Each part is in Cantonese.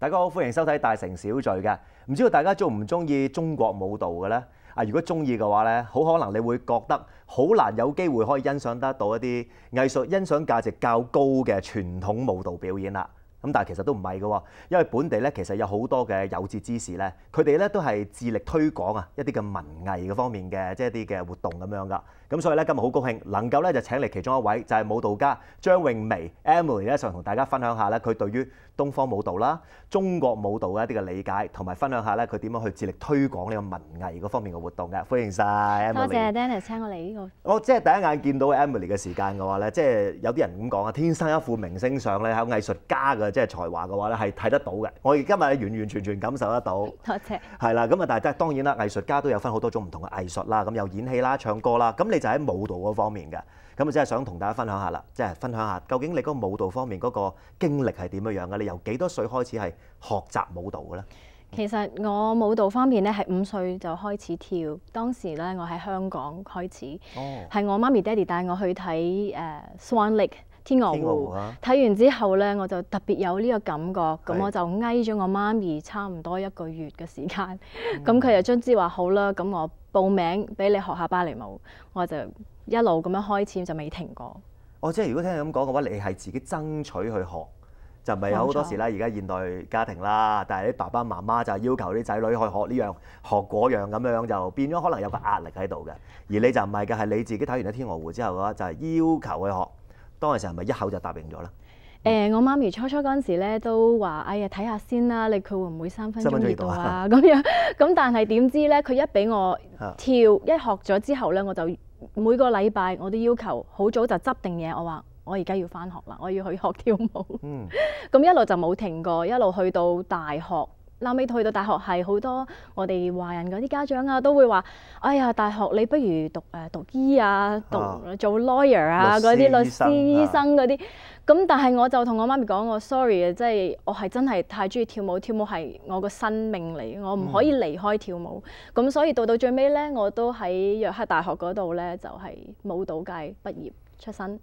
大家好，歡迎收睇《大城小聚》嘅。唔知道大家中唔中意中國舞蹈嘅呢？如果中意嘅話呢，好可能你會覺得好難有機會可以欣賞得到一啲藝術欣賞價值較高嘅傳統舞蹈表演啦。咁但係其實都唔係嘅喎，因為本地咧其實有好多嘅有志之士咧，佢哋咧都係致力推廣一啲嘅文藝嘅方面嘅即係一啲嘅活動咁樣噶。咁所以咧今日好高興能夠咧就請嚟其中一位就係舞蹈家張詠薇 Emily 咧，就同大家分享下咧佢對於東方舞蹈啦、中國舞蹈嘅一啲嘅理解，同埋分享下咧佢點樣去致力推廣呢個文藝嗰方面嘅活動嘅。歡迎晒 Emily。多謝 Dennis 請我嚟呢個。我即係第一眼見到 Emily 嘅時間嘅話咧，即係有啲人咁講啊，天生一副明星相咧，係藝術家嘅即係才華嘅話咧，係睇得到嘅。我哋今日完完全全感受得到。多謝。係啦，咁啊，但係當然啦，藝術家都有分好多種唔同嘅藝術啦，咁有演戲啦、唱歌啦，咁你就喺舞蹈嗰方面嘅。咁啊，即係想同大家分享下啦，即係分享下究竟你嗰個舞蹈方面嗰個經歷係點樣樣嘅？你由幾多歲開始係學習舞蹈嘅咧？其實我舞蹈方面咧係5歲就開始跳，當時咧我喺香港開始，係我媽咪爹哋帶我去睇Swan Lake 天鵝湖，睇完之後咧我就特別有呢個感覺，咁我就翳咗我媽咪差唔多1個月嘅時間，咁佢就卒之話好啦，咁我報名俾你學下芭蕾舞，我就一路咁樣開始就未停過。即係如果聽你咁講嘅話，你係自己爭取去學，就唔係有好多時啦。而家現代家庭啦，但係啲爸爸媽媽就係要求啲仔女去學呢樣學嗰樣咁樣，就變咗可能有個壓力喺度嘅。而你就唔係嘅，係你自己睇完咗天鵝湖之後嘅話，就係要求去學。當陣時係咪一口就答應咗咧？我媽咪初嗰陣時咧都話：哎呀，睇下先啦，佢會唔會3分鐘熱度啊？咁樣咁，但係點知咧，佢一俾我跳，一學咗之後咧，我就每個禮拜我都要求好早就執定嘢，我話我而家要返學啦，我要去學跳舞。咁一路就冇停過，一路去到大學。後尾去到大學係好多我哋華人嗰啲家長啊，都會話：哎呀，大學你不如讀醫啊，做 lawyer 啊，嗰啲律師、醫生嗰啲。咁但係我就同我媽咪講：我 sorry 啊，即係我係真係太中意跳舞，跳舞係我個生命嚟，我唔可以離開跳舞。咁所以到最尾咧，我都喺約克大學嗰度咧，就係舞蹈界畢業出身。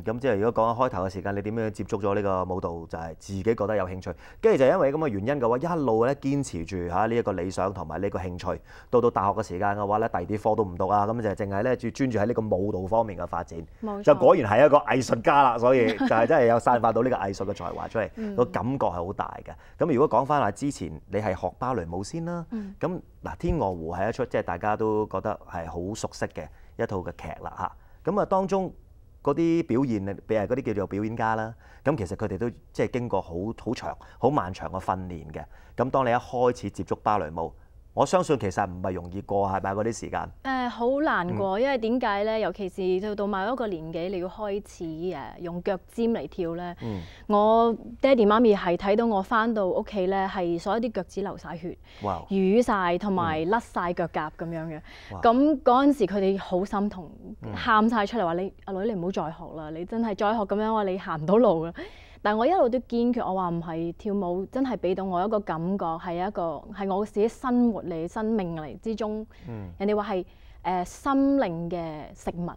咁即係如果講開頭嘅時間，你點樣接觸咗呢個舞蹈，就係自己覺得有興趣，跟住就因為咁嘅原因嘅話，一路咧堅持住嚇呢一個理想同埋呢個興趣，到大學嘅時間嘅話咧，第二啲科都唔讀啊，咁就淨係咧專注喺呢個舞蹈方面嘅發展，就果然係一個藝術家啦，所以就係真係有散發到呢個藝術嘅才華出嚟，個感覺係好大嘅。咁如果講翻話之前你係學芭蕾舞先啦，咁嗱天鵝湖係一出即係大家都覺得係好熟悉嘅一套嘅劇啦嚇，咁啊當中嗰啲表現，譬如嗰啲叫做表演家啦，咁其實佢哋都即係經過好長、好漫長嘅訓練嘅。咁當你一開始接觸芭蕾舞，我相信其實唔係容易過，係咪嗰啲時間？好難過，因為點解咧？尤其是到某一個年紀，你要開始用腳尖嚟跳咧。我爹哋媽咪係睇到我翻到屋企咧，係所有啲腳趾流晒血、瘀晒，同埋甩晒腳甲咁樣嘅。咁嗰陣時佢哋好心痛，喊晒出嚟話：你阿女你唔好再學啦！你真係再學咁樣話，你行唔到路啦。但我一路都堅決，我話唔係，跳舞真係俾到我一個感覺，係我自己生活嚟、生命嚟之中。人哋話係心靈嘅食物，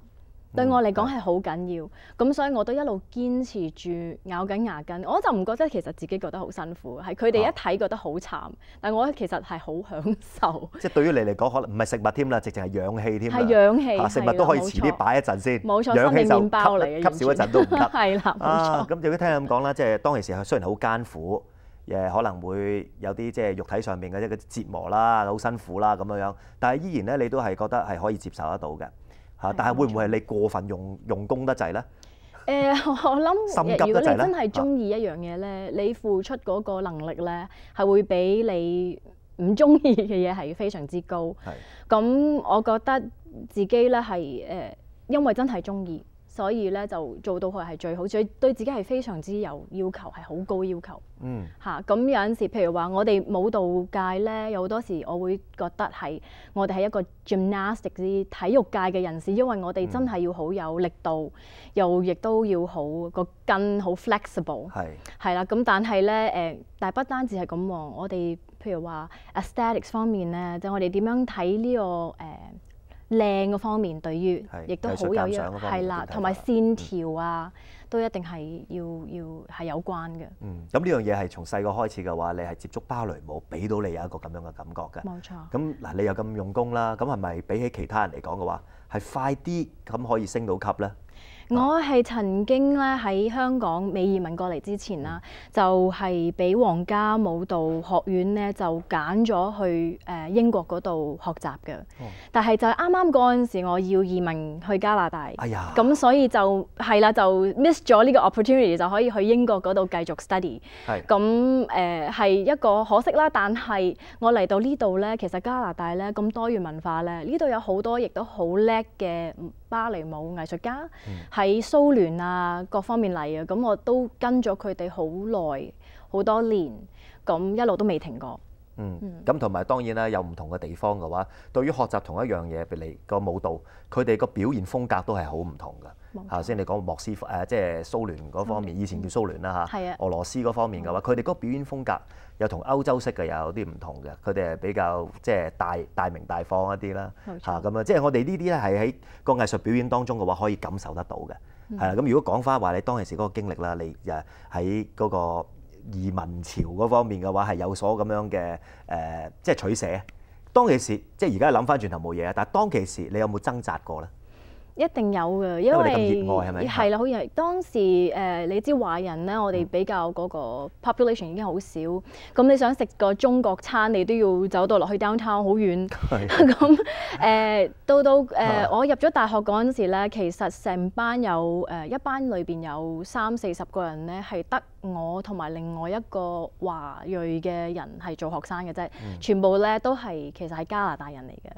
對我嚟講係好緊要。咁所以我都一路堅持住咬緊牙根。我就唔覺得其實自己覺得好辛苦，係佢哋一睇覺得好慘，但我其實係好享受。即係對於你嚟講，可能唔係食物添啦，直情係氧氣添。係氧氣，食物都可以遲啲擺一陣先。冇錯，氧氣就麵包嚟嘅，吸少一陣都唔得。係啦，冇錯。咁如果聽你咁講啦，即係當其時雖然好艱苦，可能會有啲即係肉體上面嘅一個折磨啦，好辛苦啦咁樣，但係依然咧，你都係覺得係可以接受得到嘅嚇。但係會唔會係你過分用功得滯咧？我諗，如果你真係中意一樣嘢咧，你付出嗰個能力咧，係會比你唔中意嘅嘢係非常之高。咁我覺得自己咧係因為真係中意。所以咧就做到佢係最好，對自己係非常之有要求，係好高要求。咁有陣時，譬如話我哋舞蹈界咧，有好多時我會覺得係我哋係一個 gymnastic 啲體育界嘅人士，因為我哋真係要好有力度，亦都要好個筋好 flexible。係啦，咁但係咧但係不單止係咁喎，我哋譬如話 aesthetics 方面咧，就我哋點樣睇呢個靚嘅方面，對於係亦都好藝術有鑑賞嗰方面係啦，嘅睇同埋法線條啊，都一定係要係有關嘅。咁呢樣嘢係從細個開始嘅話，你係接觸芭蕾舞，俾到你有一個咁樣嘅感覺嘅。冇錯。咁嗱，你又咁用功啦，咁係咪比起其他人嚟講嘅話，係快啲咁可以升到級咧？我係曾經咧喺香港未移民過嚟之前啦，就係俾皇家舞蹈學院咧就揀咗去英國嗰度學習嘅。但係就係啱啱嗰陣時，我要移民去加拿大，哎呀，咁所以就係啦，就 miss 咗呢個 opportunity，就可以去英國嗰度繼續 study。係咁係一個可惜啦，但係我嚟到呢度咧，其實加拿大咧咁多元文化咧，呢度有好多亦都好叻嘅芭蕾舞藝術家。喺蘇聯啊各方面嚟嘅，咁我都跟咗佢哋好耐好多年，咁一路都未停過。咁同埋當然啦，有唔同嘅地方嘅話，對於學習同一樣嘢，譬如你個舞蹈，佢哋個表現風格都係好唔同㗎。頭先你講莫斯科即係蘇聯嗰方面，以前叫蘇聯啦嚇，俄羅斯嗰方面嘅話，佢哋嗰個表演風格又同歐洲式嘅有啲唔同嘅，佢哋係比較即係大明大放一啲啦嚇咁啊！即係我哋呢啲咧係喺個藝術表演當中嘅話，可以感受得到嘅。係啦，咁如果講翻話你當其時嗰個經歷啦，你誒喺嗰個移民潮嗰方面嘅話係有所咁樣嘅即係取捨。當其時即係而家諗翻轉頭冇嘢啊，但係當其時你有冇掙扎過咧？一定有嘅，因為你咁熱愛係咪？係啦，好似當時你知華人咧，我哋比較嗰個 population 已經好少，咁你想食個中國餐，你都要走到落去 downtown 好遠。咁到我入咗大學嗰陣時咧，其實成班有一班裏邊有30-40個人咧，係得我同埋另外一個華裔嘅人係做學生嘅啫，全部咧都係其實係加拿大人嚟嘅。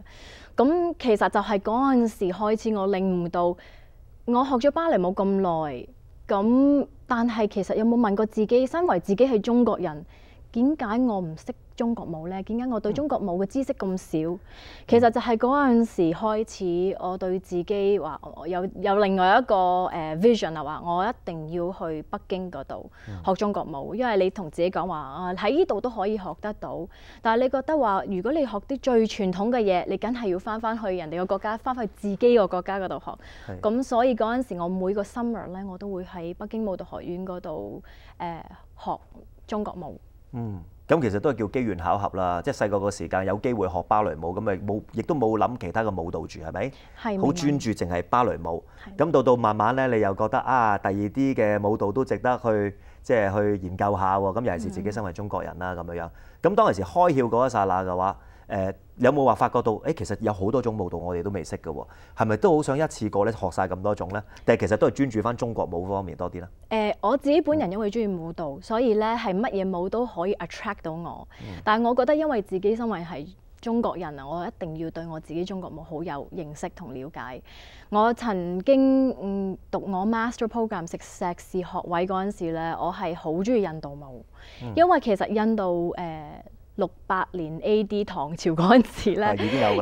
咁其實就係嗰陣時開始，我領悟到我學咗芭蕾舞咁耐，咁但係其實有冇問過自己，身為自己係中國人，點解我唔識中國舞呢？點解我對中國舞嘅知識咁少？其實就係嗰陣時開始，我對自己話有另外一個vision 啊，話我一定要去北京嗰度學中國舞，因為你同自己講話喺呢度都可以學得到，但係你覺得話如果你學啲最傳統嘅嘢，你梗係要翻去人哋個國家，翻去自己個國家嗰度學。咁所以嗰陣時，我每個 summer 咧，我都會喺北京舞蹈學院嗰度學中國舞。咁其實都係叫機緣巧合啦，即係細個個時間有機會學芭蕾舞，咁咪冇，亦都冇諗其他嘅舞蹈住，係咪？係。好專注，淨係芭蕾舞。咁到慢慢咧，你又覺得啊，第二啲嘅舞蹈都值得去，即係去研究下喎。咁尤其是自己身為中國人啦，咁樣。咁當時開竅嗰一剎那嘅話，有冇話發覺到，其實有好多種舞蹈我哋都未識嘅喎，係咪都好想一次過咧學晒咁多種咧？定係其實都係專注翻中國舞方面多啲咧？我自己本人因為中意舞蹈，所以咧係乜嘢舞都可以 attract 到我。但係我覺得因為自己身為係中國人啊，我一定要對我自己中國舞好有認識同了解。我曾經讀我 master program 食碩士學位嗰陣時咧，我係好中意印度舞，因為其實印度600年 A.D. 唐朝嗰陣時咧，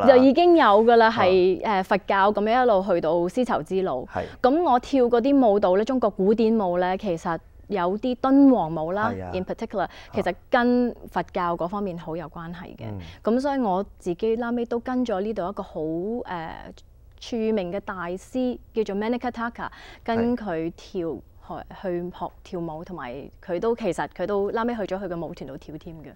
就已經有㗎啦，係佛教咁樣一路去到絲綢之路。咁我跳嗰啲舞蹈咧，中國古典舞咧，其實有啲敦煌舞啦，in particular，其實跟佛教嗰方面好有關係嘅。咁所以我自己後尾都跟咗呢度一個好著名嘅大師叫做 Manika Thakur， 跟佢去學跳舞，同埋佢都後尾去咗佢嘅舞團度跳添嘅，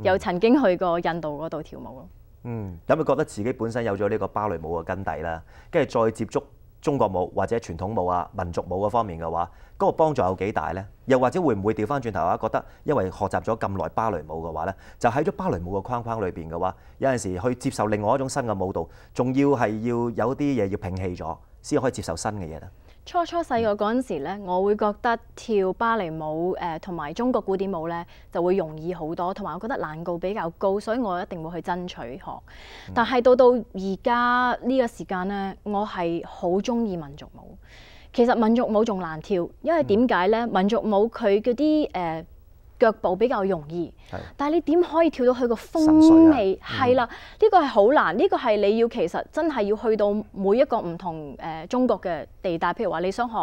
又曾經去過印度嗰度跳舞咯。咁你覺得自己本身有咗呢個芭蕾舞嘅根底啦，跟住再接觸中國舞或者傳統舞啊、民族舞嗰方面嘅話，嗰個幫助有幾大呢？又或者會唔會調翻轉頭啊？覺得因為學習咗咁耐芭蕾舞嘅話呢，就喺咗芭蕾舞嘅框框裏邊嘅話，有陣時去接受另外一種新嘅舞蹈，仲要係要有啲嘢要摒棄咗，先可以接受新嘅嘢咧。初細個嗰陣時咧，我會覺得跳芭蕾舞同埋中國古典舞咧就會容易好多，同埋我覺得難度比較高，所以我一定會去爭取學。但係到而家呢個時間咧，我係好中意民族舞。其實民族舞仲難跳，因為點解咧？民族舞佢嗰啲腳步比較容易，但係你點可以跳到佢個風味？係啦，呢個係好難，呢個係你要其實真係要去到每一個唔同中國嘅地帶，譬如話你想學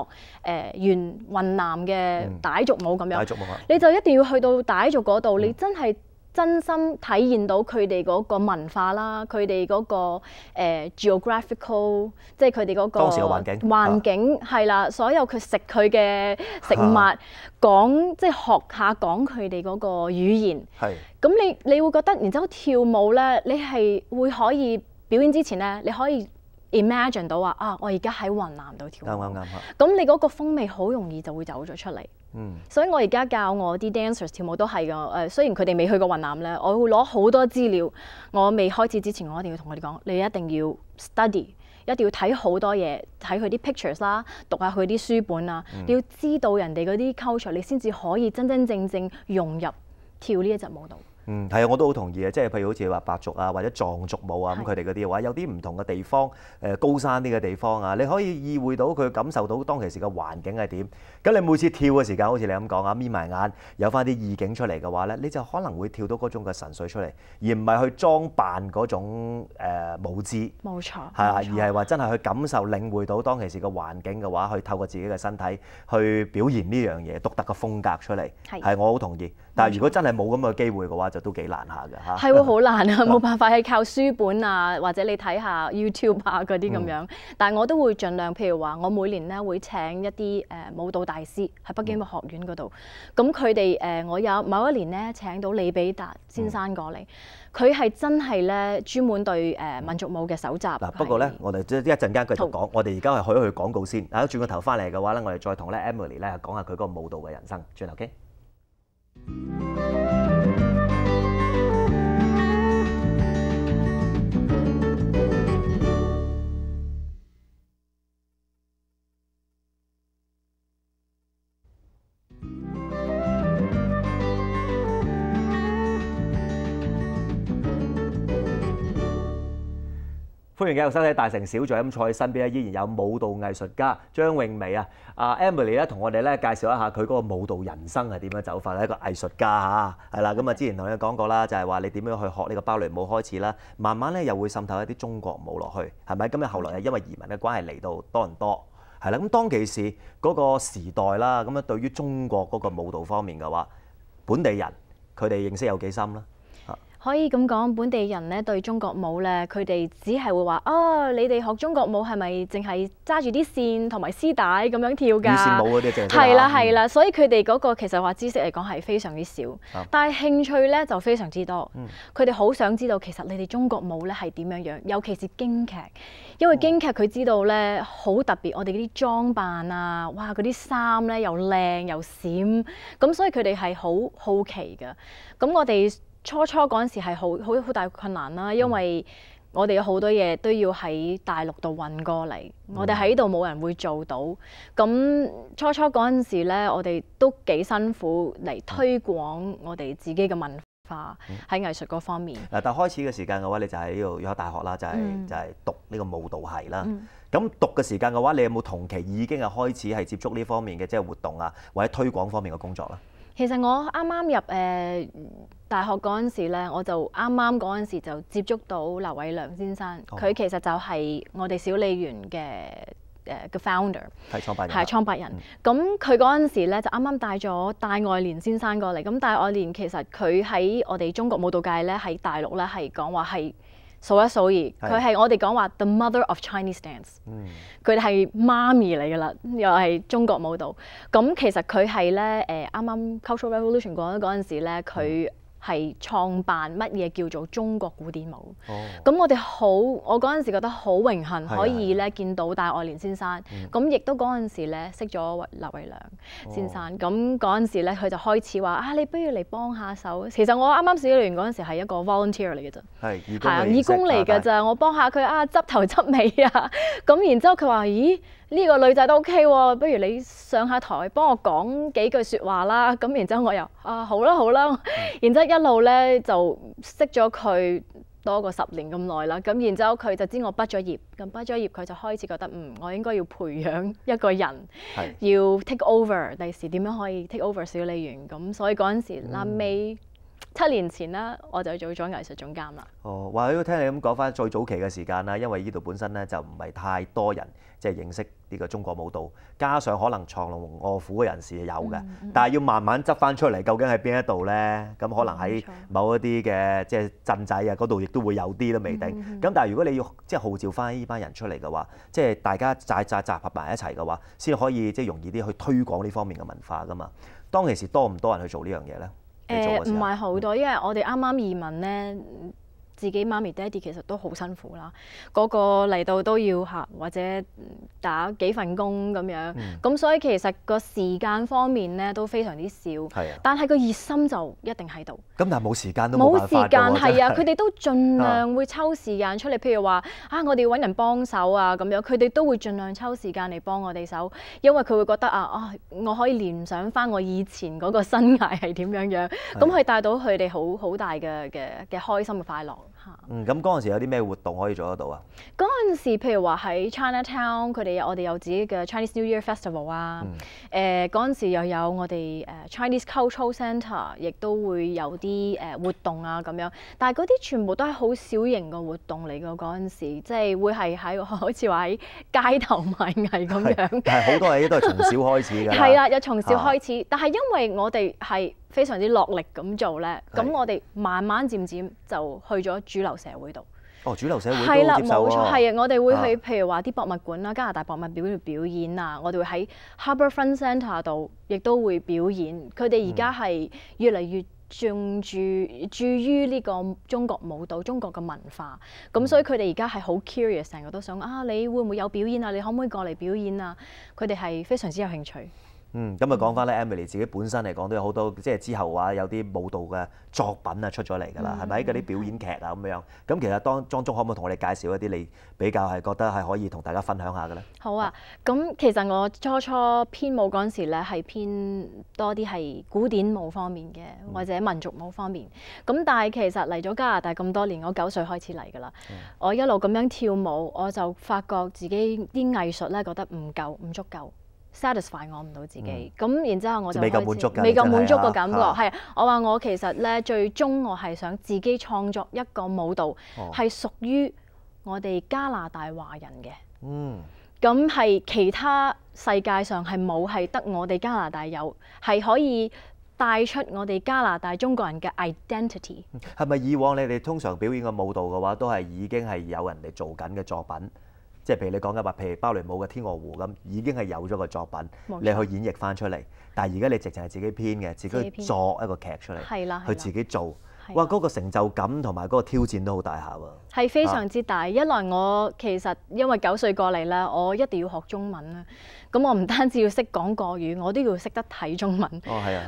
雲南嘅傣族舞咁樣，你就一定要去到傣族嗰度，你真係真心體現到佢哋嗰個文化啦，佢哋嗰個geographical， 即係佢哋嗰個當時嘅環境係啦，所有佢食佢嘅食物，講即係學下講佢哋嗰個語言。係。咁你會覺得，然之後跳舞咧，你係會可以表演之前咧，你可以 imagine 到話啊，我而家喺雲南度跳舞。啱。咁你嗰個風味好容易就會走咗出嚟。所以我而家教我啲 dancers 跳舞都係㗎。雖然佢哋未去過雲南咧，我會攞好多資料。我未開始之前，我一定要同佢哋講，你一定要 study，一定要睇好多嘢，睇佢啲 pictures 啦，讀下佢啲書本啊。你要知道人哋嗰啲 culture，你先至可以真真正正融入跳呢一隻舞蹈。係啊，我都好同意嘅，即係譬如好似話白族啊，或者藏族舞啊，咁佢哋嗰啲嘅話，有啲唔同嘅地方，高山啲嘅地方啊，你可以意會到佢感受到當其時嘅環境係點。咁你每次跳嘅時間，好似你咁講啊，眯埋眼有翻啲意境出嚟嘅話咧，你就可能會跳到嗰種嘅神髓出嚟，而唔係去裝扮嗰種舞姿。冇錯。係啊，而係話真係去感受、領會到當其時嘅環境嘅話，去透過自己嘅身體去表現呢樣嘢獨特嘅風格出嚟。係，我好同意。但係如果真係冇咁嘅機會嘅話，就都幾難下嘅嚇。係喎，好難啊，冇辦法係靠書本啊，或者你睇下 YouTube 啊嗰啲咁樣。但係我都會盡量，譬如話，我每年咧會請一啲舞蹈大師喺北京嘅學院嗰度。咁佢哋我有某一年咧請到李比達先生過嚟，佢係真係咧專門對民族舞嘅搜集。嗱，不過咧，我哋一陣間繼續講，我哋而家係去廣告先。啊，轉個頭翻嚟嘅話咧，我哋再同咧 Emily 咧講下佢嗰個舞蹈嘅人生。轉頭傾。歡迎繼續收睇《大城小聚》，咁坐喺身邊咧依然有舞蹈藝術家張詠薇啊，Emily 咧同我哋咧介紹一下佢嗰個舞蹈人生係點樣走法咧，一個藝術家嚇，係啦，咁啊之前同你講過啦，就係話你點樣去學呢個芭蕾舞開始啦，慢慢咧又會滲透一啲中國舞落去，係咪？咁啊後來係因為移民嘅關係嚟到多倫多，係啦，咁當其時嗰個時代啦，咁樣對於中國嗰個舞蹈方面嘅話，本地人佢哋認識有幾深啦？可以咁講，本地人咧對中國舞咧，佢哋只係會話哦，你哋學中國舞係咪淨係揸住啲線同埋絲帶咁樣跳㗎？羽線舞嗰啲淨係係啦係啦，所以佢哋嗰個其實話知識嚟講係非常之少，但係興趣咧就非常之多。佢哋好想知道其實你哋中國舞咧係點樣樣，尤其是京劇，因為京劇佢知道咧好特別，我哋嗰啲裝扮啊，哇嗰啲衫咧又靚又閃，咁所以佢哋係好好奇㗎。咁我哋初嗰陣時係好大困難啦，因為我哋有好多嘢都要喺大陸度運過嚟，我哋喺度冇人會做到。咁初嗰陣時咧，我哋都幾辛苦嚟推廣我哋自己嘅文化喺藝術嗰方面。但係開始嘅時間嘅話，你就喺呢度有大學啦，就係讀呢個舞蹈系啦。咁讀嘅時間嘅話，你有冇同期已經係開始係接觸呢方面嘅即係活動啊，或者推廣方面嘅工作啦？其實我啱啱入大學嗰陣時咧，我就啱啱嗰陣時就接觸到劉偉良先生，佢其實就係我哋小梨園嘅 founder， 係創辦人。咁佢嗰陣時咧就啱啱帶咗戴愛蓮先生過嚟。咁戴愛蓮其實佢喺我哋中國舞蹈界咧，喺大陸咧係講話係數一數二，佢係我哋講話 the mother of Chinese dance，佢哋係媽咪嚟㗎啦，又係中國舞蹈。咁其實佢係咧啱啱 Cultural Revolution 嗰陣時咧，佢係創辦乜嘢叫做中國古典舞。咁我嗰陣時覺得好榮幸可以咧見到戴愛蓮先生，咁亦都嗰陣時咧識咗劉偉良先生。咁嗰陣時咧佢就開始話你不如嚟幫下手。其實我啱啱小梨園嗰陣時係一個 volunteer 嚟嘅啫，係義工嚟㗎咋，我幫下佢執頭執尾啊。咁然之後佢話：咦，呢個女仔都 OK 喎，不如你上下台幫我講幾句説話啦。咁然之後我又好啦，然之後一路咧就識咗佢多過10年咁耐啦。咁然之後佢就知我畢咗業，咁畢咗業佢就開始覺得我應該要培養一個人，要 take over，第時點樣可以 take over 小梨園。咁所以嗰陣時尾7年前啦，我就做咗藝術總監啦。哦，話都聽你咁講翻最早期嘅時間啦，因為呢度本身咧就唔係太多人即係認識呢個中國舞蹈，加上可能藏龍卧虎嘅人士有嘅，但係要慢慢執翻出嚟，究竟喺邊一度咧？咁可能喺某一啲嘅即係鎮仔啊嗰度，亦都會有啲都未定。咁但係如果你要即係號召翻呢班人出嚟嘅話，即係大家集合埋一齊嘅話，先可以即係容易啲去推廣呢方面嘅文化噶嘛。當其時多唔多人去做呢樣嘢咧？唔係好多，因為我哋啱啱移民咧，自己媽咪爹哋其實都好辛苦啦。個個嚟到都要或者打幾份工咁樣，咁所以其實個時間方面咧都非常之少。但係個熱心就一定喺度。咁但係冇時間都冇辦法㗎喎。冇時間係啊，佢哋都盡量會抽時間出嚟。譬如話我哋要揾人幫手啊咁樣，佢哋都會盡量抽時間嚟幫我哋手，因為佢會覺得我可以聯想翻我以前嗰個生涯係點樣樣，咁佢帶到佢哋好大嘅開心嘅快樂。咁嗰陣時有啲咩活動可以做得到啊？嗰陣時譬如話喺 Chinatown，我哋有自己嘅 Chinese New Year Festival 啊。嗰陣時又有我哋Chinese Cultural Centre，亦都會有啲活動啊咁樣。但係嗰啲全部都係好小型嘅活動嚟㗎。嗰陣時即係會係好似話喺街頭賣藝咁樣。但係好多嘢都係從小開始㗎。係啦，又從小開始。但係因為我哋係非常之落力咁做咧，咁我哋慢慢漸漸就去咗主流社會度。主流社會都接受係啦，冇錯，係啊，我哋會去譬如話啲博物館啦，加拿大博物館度表演啊，我哋會喺 Harbourfront Centre 度亦都會表演。佢哋而家係越嚟越注於呢個中國舞蹈、中國嘅文化，咁所以佢哋而家係好 curious，成日都想你會唔會有表演啊？你可唔可以過嚟表演啊？佢哋係非常之有興趣。咁啊講翻咧 Emily 自己本身嚟講都有好多，即係之後話有啲舞蹈嘅作品啊出咗嚟㗎啦，係咪？嗰啲表演劇啊咁樣。咁其實當中可唔可以同我哋介紹一啲你比較係覺得係可以同大家分享下嘅咧？好啊，咁其實我初編舞嗰陣時咧係偏多啲係古典舞方面嘅，或者民族舞方面。咁但係其實嚟咗加拿大咁多年，我9歲開始嚟㗎啦。我一路咁樣跳舞，我就發覺自己啲藝術咧覺得唔足夠。satisfy 我唔到自己，咁然之後我就未夠滿足個感覺，係我話我其實咧最終我係想自己創作一個舞蹈，係屬於我哋加拿大華人嘅，咁係其他世界上係冇，係得我哋加拿大有，係可以帶出我哋加拿大中國人嘅 identity。係咪以往你哋通常表演嘅舞蹈嘅話，都係已經係有人哋做緊嘅作品？即係譬如你講嘅話，譬如芭蕾舞嘅《天鵝湖》咁，已經係有咗個作品，你去演繹翻出嚟。但係而家你直情係自己編嘅，自己作一個劇出嚟，去自己做。哇！嗰個成就感同埋嗰個挑戰都好大下喎。係非常之大。一來我其實因為9歲過嚟啦，我一定要學中文啦。咁我唔單止要識講國語，我都要識得睇中文。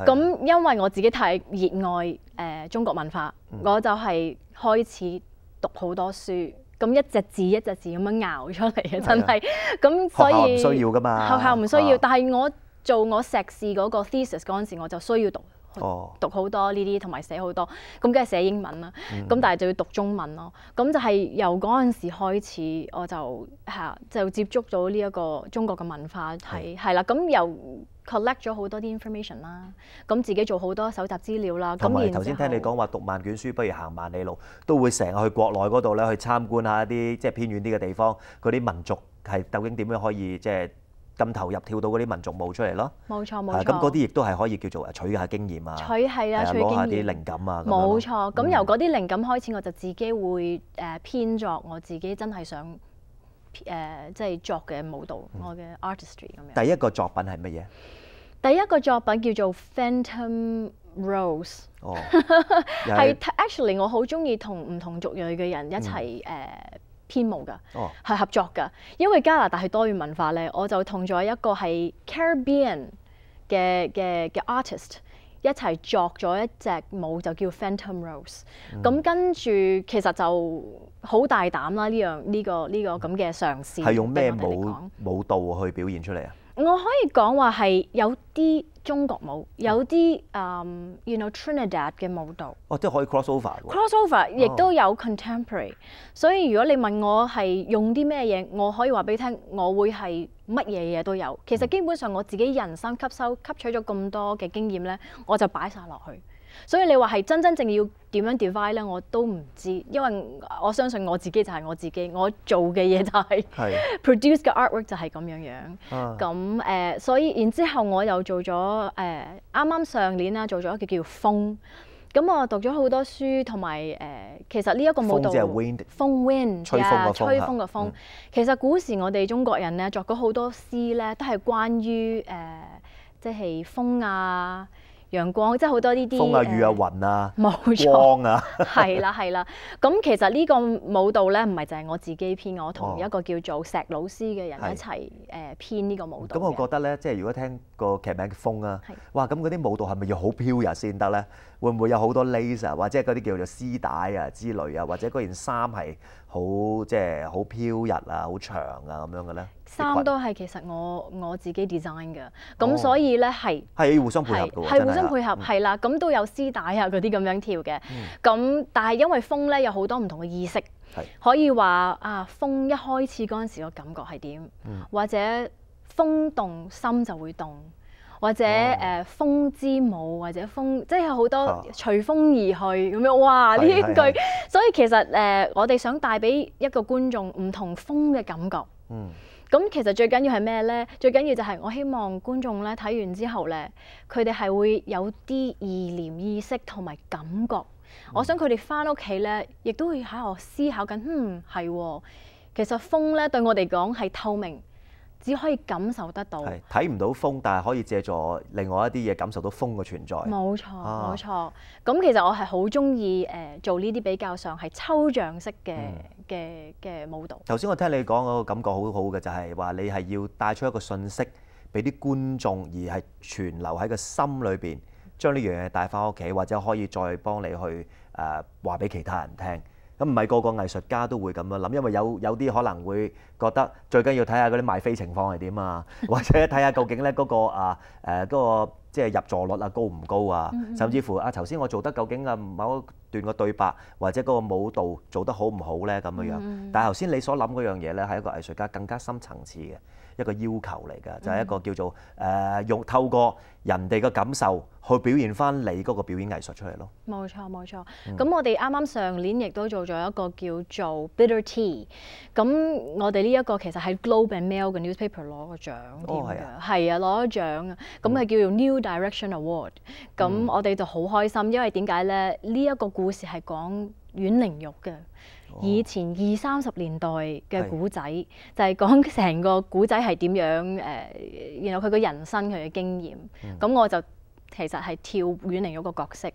咁因為我自己太熱愛中國文化，我就係開始讀好多書。咁一隻字一隻字咁樣熬出嚟嘅，真係。咁所以學校唔需要㗎嘛。學校唔需要，但係我做我碩士嗰個 thesis 嗰陣時，我就需要讀好多呢啲，同埋寫好多。咁梗係寫英文啦。咁但係就要讀中文咯。咁就係由嗰陣時開始，我就接觸到呢一個中國嘅文化係啦。咁又collect 咗好多啲 information 啦，咁自己做好多搜集資料啦。同埋頭先聽你講話讀萬卷書不如行萬里路，都會成日去國內嗰度咧去參觀下一啲即係偏遠啲嘅地方，嗰啲民族係究竟點樣可以即係咁投入跳到嗰啲民族舞出嚟咯。冇錯。咁嗰啲亦都係可以叫做取下經驗啊，攞下啲靈感啊。冇錯。咁由嗰啲靈感開始，我就自己會編作我自己真係想即係作嘅舞蹈，我嘅 artistry 咁樣。第一個作品係乜嘢？第一個作品叫做 Phantom Rose。係 actually 我好中意同唔同族裔嘅人一齊編舞㗎，係合作㗎。因為加拿大係多元文化咧，我就同咗一個係 Caribbean 嘅 artist 一齊作咗一隻舞，就叫 Phantom Rose。咁跟住其實就好大膽啦，呢個咁嘅嘗試。係用咩舞蹈去表現出嚟啊？我可以講話係有啲中國舞，有啲Trinidad 嘅舞蹈。即係可以 crossover 喎。crossover 亦都有 contemporary。所以如果你問我係用啲咩嘢，我可以話俾你聽，我會係乜嘢嘢都有。其實基本上我自己人生吸取咗咁多嘅經驗咧，我就擺晒落去。所以你話係真真正要點樣 divide 咧，我都唔知，因為我相信我自己就係我自己，我做嘅嘢就係 produce 嘅 artwork 就係咁樣樣。咁所以然之後我又做咗啱啱上年啦，做咗一個叫風。咁我讀咗好多書，同埋其實呢一個舞蹈，風 wind， 吹風嘅風。其實古時我哋中國人咧作過好多詩咧，都係關於即係風啊、陽光，即係好多呢啲風啊、雨啊、雲啊、冇錯光啊，係啦係啦。咁其實呢個舞蹈咧，唔係就係我自己編，我同一個叫做石老師嘅人一齊編呢個舞蹈。咁我覺得咧，即係如果聽個劇名叫風啊，哇！咁嗰啲舞蹈係咪要好飄逸先得咧？會唔會有好多 laser 或者嗰啲叫做絲帶啊之類啊，或者嗰件衫係好即係好飄逸啊、好長啊咁樣嘅咧？衫都係其實我自己 design 嘅，咁所以咧係要互相配合嘅喎，係互相配合係啦，咁都有絲帶啊嗰啲咁樣跳嘅，咁但係因為風咧有好多唔同嘅意識，可以話啊風一開始嗰陣時個感覺係點，或者風動心就會動。或者風之舞，或者風，即係好多隨風而去咁樣。哇！呢一句，所以其實我哋想帶俾一個觀眾唔同風嘅感覺。咁其實最緊要係咩咧？最緊要就係我希望觀眾咧睇完之後咧，佢哋係會有啲意念意識同埋感覺。我想佢哋返屋企咧，亦都會喺度思考緊。係喎，其實風咧對我哋講係透明。只可以感受得到，睇唔到風，但係可以借助另外一啲嘢感受到風嘅存在。冇錯，冇錯。咁其實我係好中意做呢啲比較上係抽象式嘅舞蹈。頭先我聽你講嗰個感覺好好嘅，就係話你係要帶出一個訊息俾啲觀眾，而係存留喺個心裏邊，將呢樣嘢帶翻屋企，或者可以再幫你去話俾其他人聽。咁唔係個個藝術家都會咁樣諗，因為有啲可能會覺得最緊要睇下嗰啲賣飛情況係點啊，或者睇下究竟咧嗰個即係入座率啊高唔高啊，甚至乎頭先我做得究竟某一段個對白或者嗰個舞蹈做得好唔好咧咁樣。但係頭先你所諗嗰樣嘢咧係一個藝術家更加深層次嘅一個要求嚟㗎，就係一個叫做用透過人哋嘅感受去表現翻你嗰個表演藝術出嚟咯。冇錯冇錯。咁我哋啱啱上年亦都做咗一個叫做 Bitter Tea。咁我哋呢一個其實喺 Globe and Mail 嘅 newspaper 攞個獎添㗎，係啊攞咗獎啊。咁係叫做 New Direction Award。咁我哋就好開心，因為點解咧？呢一個故事係講阮玲玉嘅。以前20-30年代嘅古仔，就係講成個古仔係點樣然後佢個人生佢嘅經驗。咁我就其實係跳阮玲玉個角色。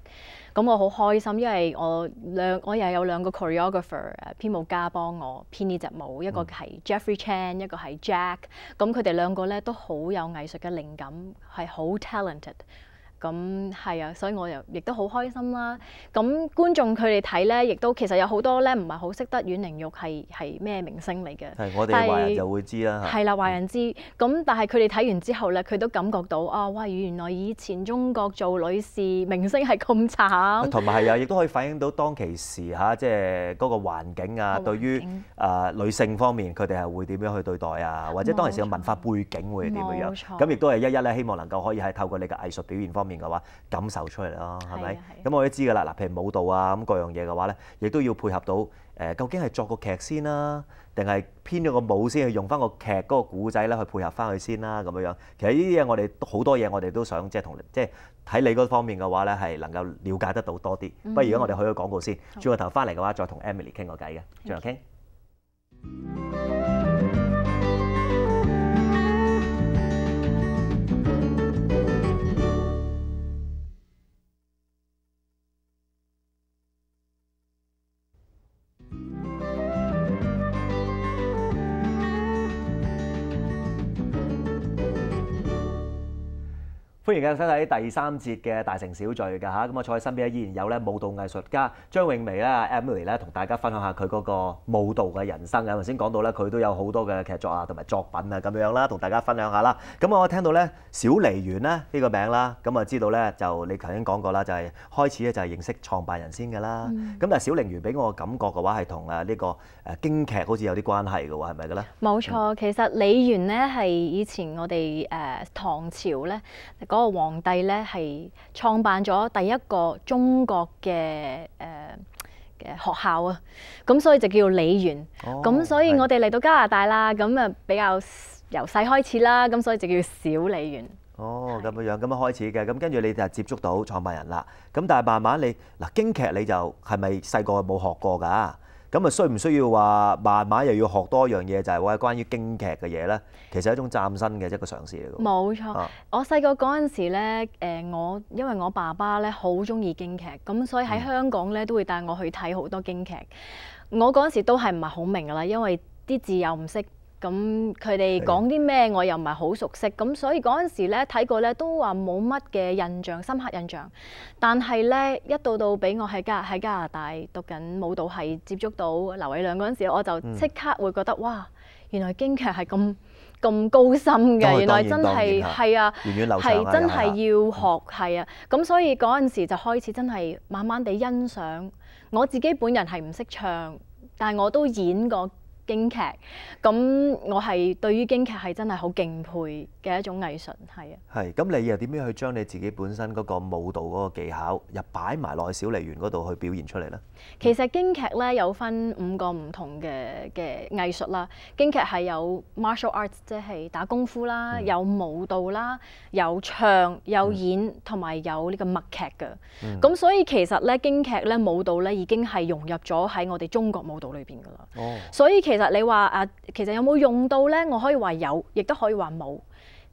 咁我好開心，因為我又有兩個 choreographer 編舞家幫我編呢隻舞，一個係 Jeffrey Chan， 一個係 Jack。咁佢哋兩個咧都好有藝術嘅靈感，係好 talented。咁係啊，所以我又亦都好開心啦。咁觀眾佢哋睇咧，亦都其實有好多咧唔係好識得阮玲玉係咩明星嚟嘅。係我哋華人就會知啦。係啦，華人知。咁但係佢哋睇完之後咧，佢都感覺到啊，哇！原來以前中國做女士明星係咁慘。同埋係啊，亦都可以反映到當其時即係嗰個環境啊，對於女性方面佢哋係會點樣去對待啊，或者當其時嘅文化背景會係點樣樣。咁亦都係一咧，希望能夠可以係透過你嘅藝術表現方面嘅話感受出嚟咯，係咪？咁我都知㗎啦。嗱，譬如舞蹈啊咁各樣嘢嘅話咧，亦都要配合到究竟係作個劇先啦，定係編咗個舞先去用翻個劇嗰個古仔咧去配合翻佢先啦咁樣樣。其實呢啲嘢我哋好多嘢我哋都想即係睇你嗰方面嘅話咧係能夠了解得到多啲。不如而家我哋去咗廣告先，轉個頭翻嚟嘅話再同 Emily 傾個偈嘅，轉頭傾。歡迎繼續收睇第三節嘅大城小聚㗎嚇，咁我坐喺身邊依然有咧舞蹈藝術家張詠薇啦 Emily 咧，同大家分享下佢嗰個舞蹈嘅人生啊。頭先講到咧，佢都有好多嘅劇作啊同埋作品啊咁樣啦，同大家分享下啦。咁我聽到咧小梨園咧呢個名啦，咁啊知道咧就你頭先講過啦，就係開始咧就係認識創辦人先㗎啦。咁但係小梨園俾我嘅感覺嘅話係同呢個京劇好似有啲關係嘅喎，係咪嘅咧？冇錯，其實梨園咧係以前我哋唐朝咧嗰個皇帝咧係創辦咗第一個中國嘅學校啊，咁所以就叫梨園。咁所以我哋嚟到加拿大啦，咁啊比較由細開始啦，咁所以就叫小梨園。哦，咁樣開始嘅，咁跟住你就接觸到創辦人啦。咁但係慢慢你嗱京劇你就係咪細個冇學過㗎？咁啊需唔需要話慢慢又要學多一樣嘢，就係話關於京劇嘅嘢咧？其實係一種嶄新嘅一個嘗試嚟㗎。冇錯，我細個嗰陣時咧，因為我爸爸咧好中意京劇，咁所以喺香港咧都會帶我去睇好多京劇。我嗰陣時都係唔係好明㗎啦，因為啲字又唔識。咁佢哋講啲咩我又唔係好熟悉，咁所以嗰陣時咧睇過咧都話冇乜嘅印象，深刻印象。但係咧一到俾我喺加拿大讀緊舞蹈系，接觸到劉偉亮嗰陣時，我就即刻會覺得哇，原來京劇係咁高深嘅，原來真係係啊，係真係要學係啊。咁所以嗰陣時就開始真係慢慢地欣賞。我自己本人係唔識唱，但係我都演過京劇，咁我係對於京劇係真係好敬佩嘅一種藝術，係啊。係，咁你又點樣去將你自己本身嗰個舞蹈嗰個技巧又擺埋落去小梨園嗰度去表現出嚟咧？其實京劇咧有分5個唔同嘅藝術啦。京劇係有 martial arts， 即係打功夫啦，有舞蹈啦，有唱有演，同埋有呢個默劇嘅。咁所以其實咧京劇咧舞蹈咧已經係融入咗喺我哋中國舞蹈裏邊㗎啦。所以其實你話其實有冇用到咧？我可以話有，亦都可以話冇，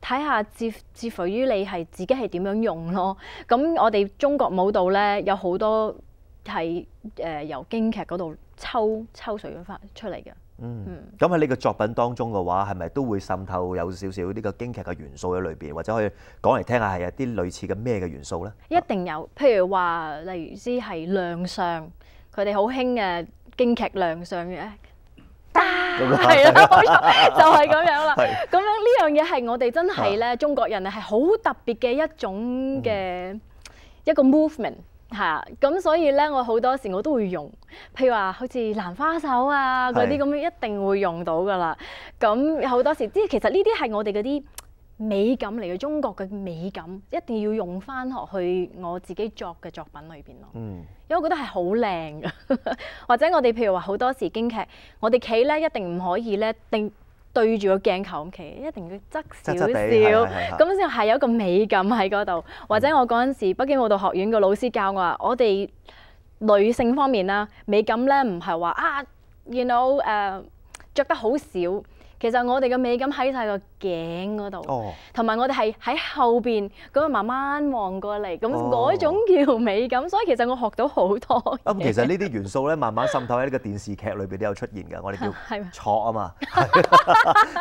睇下視乎於你係自己係點樣用咯。咁我哋中國舞蹈咧有好多係由京劇嗰度抽水翻出嚟嘅。咁喺你個作品當中嘅話，係咪都會滲透有少少呢個京劇嘅元素喺裏邊，或者可以講嚟聽下係有啲類似嘅咩嘅元素咧？一定有，譬如話例如之係亮相，佢哋好興嘅京劇亮相嘅。係啦，冇錯，就係咁樣啦。咁樣呢樣嘢係我哋真係咧，中國人係好特別嘅一種嘅一個 movement 嚇。咁所以咧，我好多時我都會用，譬如話好似蘭花手啊嗰啲咁樣，一定會用到噶啦。咁好多時，其實呢啲係我哋嗰啲美感嚟嘅，中國嘅美感一定要用翻落去我自己作嘅作品裏邊咯。因為我覺得係好靚嘅，或者我哋譬如話好多時京劇，我哋企咧一定唔可以咧定對住個鏡頭咁企，一定要側少少，咁先係有一個美感喺嗰度。或者我嗰陣時北京舞蹈學院個老師教我話，我哋女性方面啦，美感咧唔係話着得好少。其實我哋嘅美感喺晒個頸嗰度，同埋我哋係喺後邊咁樣慢慢望過嚟，咁嗰種叫美感。所以其實我學到好多。咁其實呢啲元素咧，慢慢滲透喺呢個電視劇裏邊都有出現嘅。我哋叫錯啊嘛，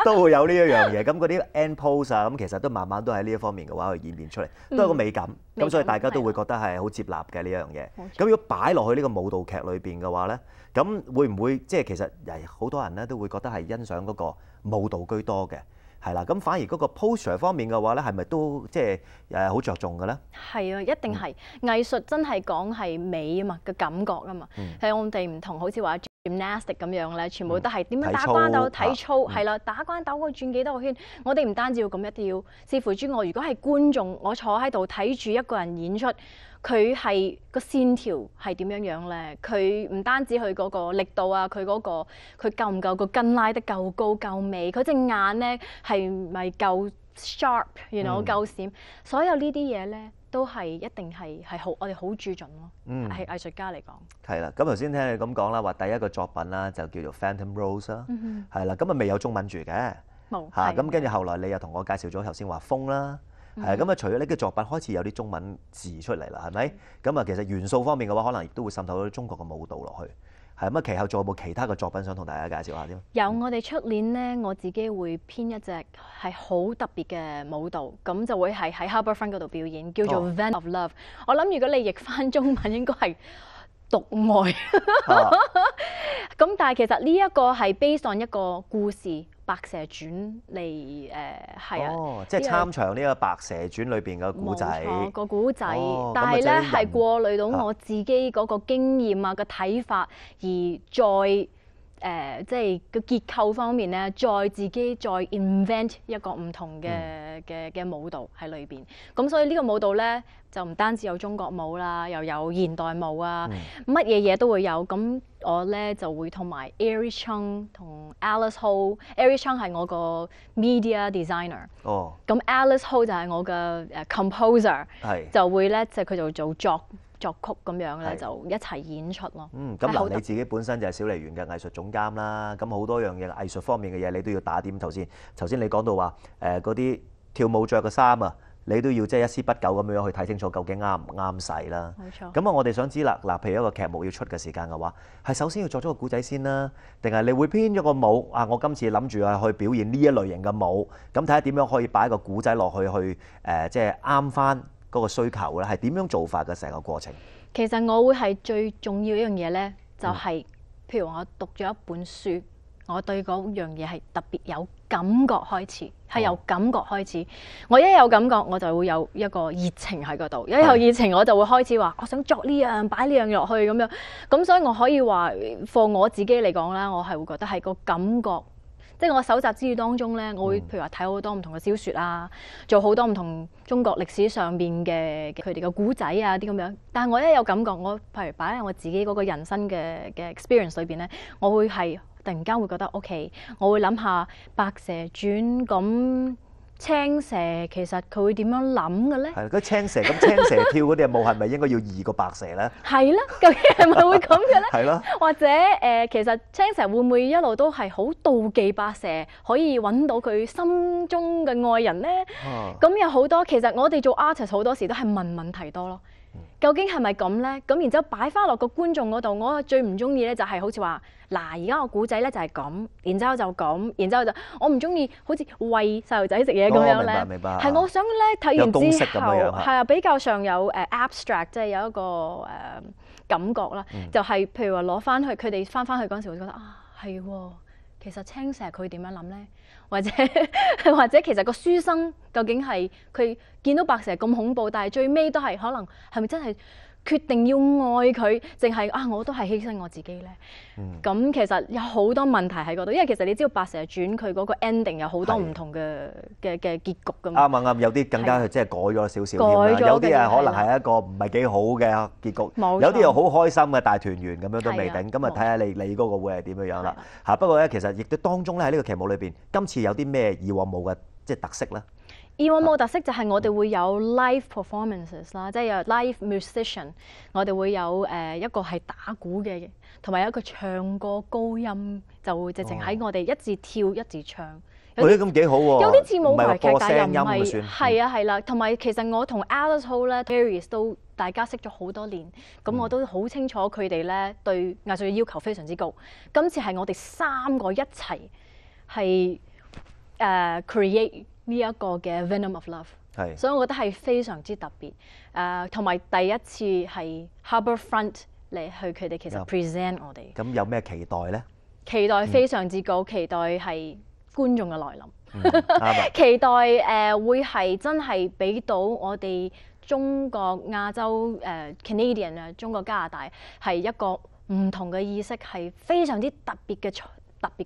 都會有呢一樣嘢。咁嗰啲 end pose 啊，咁其實都慢慢都喺呢一方面嘅話去演變出嚟，都係個美感。咁所以大家都會覺得係好接納嘅呢樣嘢。咁如果擺落去呢個舞蹈劇裏邊嘅話咧，咁會唔會即係其實好多人咧都會覺得係欣賞嗰個舞蹈居多嘅，係啦。咁反而嗰個 posture 方面嘅話咧，係咪都即係好着重嘅咧？係啊，一定係藝術真係講係美啊嘛，嘅感覺啊嘛。係我哋唔同，好似話 gymnastic 咁樣咧，全部都係點樣打關鬥體操，係啦，打關鬥我轉幾多個圈。我哋唔單止要咁，一定要視乎於我。如果係觀眾，我坐喺度睇住一個人演出。佢係個線條係點樣樣咧？佢唔單止佢嗰個力度啊，佢夠唔夠個筋拉得夠高夠美？佢隻眼咧係咪夠 sharp， 夠閃？所有呢啲嘢咧都係一定係好，我哋好注重咯。係藝術家嚟講。係啦，咁頭先聽你咁講啦，話第一個作品啦就叫做 Phantom Rose 啦，係啦，咁啊未有中文住嘅，冇嚇。咁跟住後來你又同我介紹咗頭先話風啦。係咁啊！除咗呢個作品開始有啲中文字出嚟啦，係咪？咁啊，其實元素方面嘅話，可能亦都會滲透到中國嘅舞蹈落去。係咁啊，其後仲有冇其他嘅作品想同大家介紹下添？有，我哋出年咧，我自己會編一隻係好特別嘅舞蹈，咁就會係喺 Harbourfront 嗰度表演，叫做 Vent of Love。我諗如果你譯翻中文，應該係獨愛。咁但係其實呢一個係 based on 一個故事《白蛇傳》嚟係啊，即係參詳呢個《白蛇傳》裏邊嘅古仔。冇錯，個古仔，但係咧係過濾到我自己嗰個經驗啊、個睇法，而再即係個結構方面咧，再自己再 invent 一個唔同嘅舞蹈喺裏邊。咁所以呢個舞蹈咧就唔單止有中國舞啦，又有現代舞啊，乜嘢嘢都會有。咁我咧就會同埋 Eric Chung 同 Alice Ho。Eric Chung 係我個 media designer。哦。咁 Alice Ho 就係我嘅composer。係。就會咧，即係佢就做作曲咁樣咧，就一齊演出咯。咁嗱，你自己本身就係小梨園嘅藝術總監啦，咁好多樣嘢藝術方面嘅嘢你都要打點。頭先你講到話嗰啲跳舞着嘅衫啊，你都要即係一絲不苟咁樣去睇清楚究竟啱唔啱使啦。冇錯。咁啊，我哋想知啦，嗱，譬如一個劇目要出嘅時間嘅話，係首先要作咗個故仔先啦，定係你會編咗個舞啊？我今次諗住去表現呢一類型嘅舞，咁睇下點樣可以擺個故仔落去即係啱翻嗰個需求咧，係點樣做法嘅成個過程？其實我會係最重要一樣嘢咧，就係譬如我讀咗一本書，我對嗰樣嘢係特別有感覺開始，係由感覺開始。我一有感覺，我就會有一個熱情喺嗰度。一有熱情，我就會開始話我想作呢樣，擺呢樣落去咁樣。咁所以我可以話，for我自己嚟講啦，我係會覺得係個感覺。即係我搜集資料當中咧，我會譬如話睇好多唔同嘅小説啊，做好多唔同中國歷史上邊嘅佢哋嘅古仔啊啲咁樣。但係我一有感覺，我譬如擺喺我自己嗰個人生嘅 experience 裏邊咧，我會係突然間會覺得 OK， 我會諗下白蛇傳咁。青蛇其實佢會點樣諗嘅咧？係嗰青蛇咁，青蛇跳嗰啲舞係咪應該要易過白蛇咧？係啦，究竟係咪會咁嘅咧？係咯。或者其實青蛇會唔會一路都係好妒忌白蛇，可以揾到佢心中嘅愛人咧？咁有好多，其實我哋做 artist 好多時都係問題多咯。究竟係咪咁咧？咁然之後擺翻落個觀眾嗰度，我最唔中意咧就係好似話嗱，而家個古仔咧就係咁，然之後就咁，然之後就我唔中意好似餵細路仔食嘢咁樣咧。明白。係我想咧睇完之後，係啊，比較上有abstract， 即係有一個感覺啦。就係譬如話攞翻去，佢哋翻去嗰陣時會覺得啊，係喎，其實青蛇佢點樣諗咧？或者其實個書生究竟係佢見到白蛇咁恐怖，但係最尾都係可能係咪真係決定要愛佢，淨係啊我都係犧牲我自己咧？咁其實有好多問題喺嗰度，因為其實你知道《白蛇傳》佢嗰個 ending 有好多唔同嘅結局㗎嘛。啱，有啲更加即係改咗少少添啦，有啲可能係一個唔係幾好嘅結局，有啲又好開心嘅大團圓咁樣都未定。咁啊睇下你嗰個會係點樣啦嚇。不過咧，其實亦都當中咧喺呢個劇目裏邊，今次有啲咩以往冇嘅即係特色咧？以往冇特色就係我哋會有 live performances 啦，即係有 live musician， 我哋會有一個係打鼓嘅，同埋有一個唱歌高音，就會直情喺我哋一字跳一字唱。咁幾好喎！有啲似舞台劇，但又唔係。係啊，係啦，同埋其實我同 Alice Ho 咧 Paris 都大家識咗好多年，咁我都好清楚佢哋咧對藝術嘅要求非常之高。今次係我哋3個一齊係create 呢一個嘅 Venom of Love， 所以我覺得係非常之特別。同埋第一次係 Harbourfront 嚟去佢哋其實 present 我哋。咁有咩期待咧？期待非常之高，期待係觀眾嘅來臨，期待會係真係俾到我哋中國亞洲Canadian 啊，中國加拿大係一個唔同嘅意識，係非常之特別嘅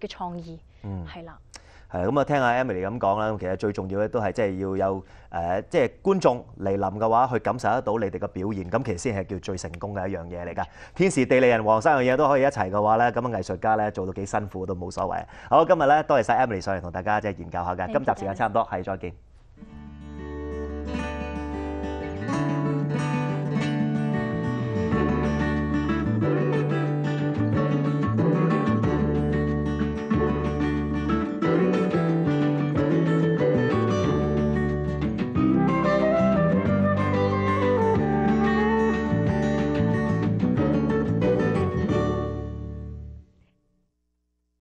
創意，係啦。咁啊，聽下 Emily 咁講啦。其實最重要咧，都係即係要有即係觀眾嚟臨嘅話，去感受得到你哋嘅表現，咁其實先係叫最成功嘅一樣嘢嚟㗎。天時地利人和三樣嘢都可以一齊嘅話咧，咁啊藝術家咧做到幾辛苦都冇所謂。好，今日咧多謝晒 Emily 上嚟同大家即係研究下嘅。今集時間差唔多，係再見。